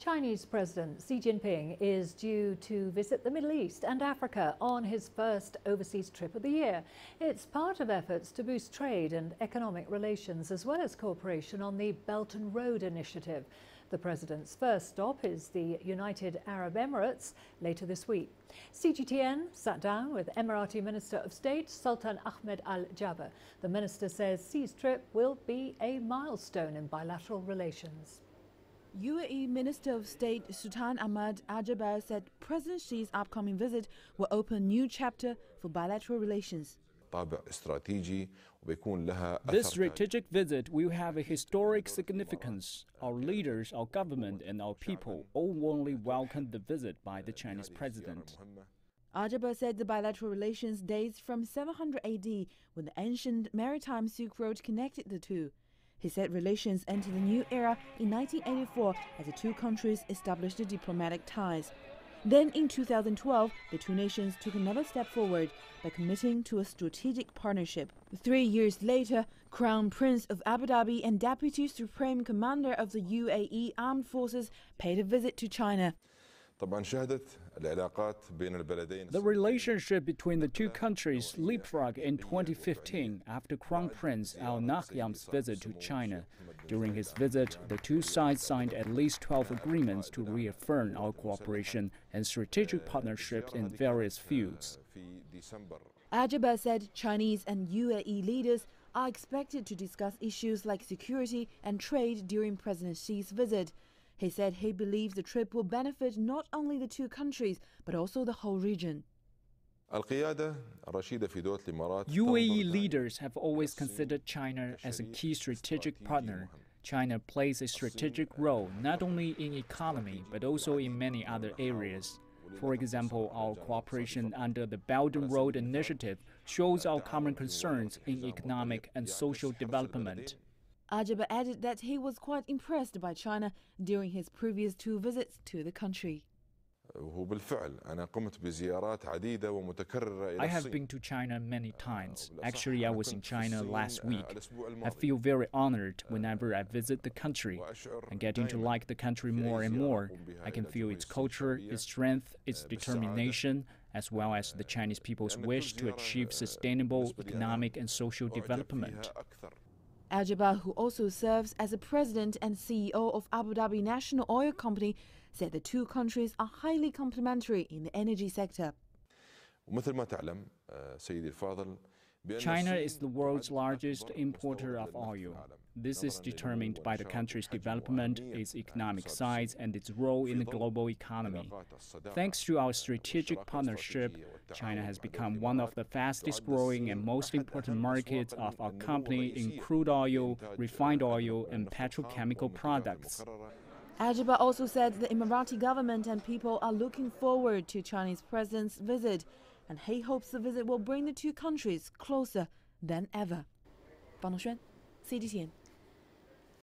Chinese President Xi Jinping is due to visit the Middle East and Africa on his first overseas trip of the year. It's part of efforts to boost trade and economic relations, as well as cooperation on the Belt and Road Initiative. The president's first stop is the United Arab Emirates later this week. CGTN sat down with Emirati Minister of State Sultan Ahmed Al-Jaber. The minister says Xi's trip will be a milestone in bilateral relations. UAE Minister of State Sultan Ahmed Al-Jaber said President Xi's upcoming visit will open a new chapter for bilateral relations. This strategic visit will have a historic significance. Our leaders, our government and our people all warmly welcomed the visit by the Chinese president. Al-Jaber said the bilateral relations dates from 700 AD, when the ancient maritime Silk Road connected the two. He said relations entered a new era in 1984 as the two countries established diplomatic ties. Then in 2012, the two nations took another step forward by committing to a strategic partnership. 3 years later, Crown Prince of Abu Dhabi and Deputy Supreme Commander of the UAE Armed Forces paid a visit to China. The relationship between the two countries leapfrogged in 2015 after Crown Prince Al Nahyam's visit to China. During his visit, the two sides signed at least 12 agreements to reaffirm our cooperation and strategic partnerships in various fields. Al-Jaber said Chinese and UAE leaders are expected to discuss issues like security and trade during President Xi's visit. He said he believes the trip will benefit not only the two countries, but also the whole region. UAE leaders have always considered China as a key strategic partner. China plays a strategic role not only in economy, but also in many other areas. For example, our cooperation under the Belt and Road Initiative shows our common concerns in economic and social development. Al-Jaber added that he was quite impressed by China during his previous two visits to the country. I have been to China many times. Actually, I was in China last week. I feel very honored whenever I visit the country. I'm getting to like the country more and more. I can feel its culture, its strength, its determination, as well as the Chinese people's wish to achieve sustainable economic and social development. Al-Jaber, who also serves as the president and CEO of Abu Dhabi National Oil Company, said the two countries are highly complementary in the energy sector. China is the world's largest importer of oil. This is determined by the country's development, its economic size, and its role in the global economy. Thanks to our strategic partnership, China has become one of the fastest growing and most important markets of our company in crude oil, refined oil, and petrochemical products. Al-Jaber also said the Emirati government and people are looking forward to Chinese president's visit, and he hopes the visit will bring the two countries closer than ever. 方东轩 CGTN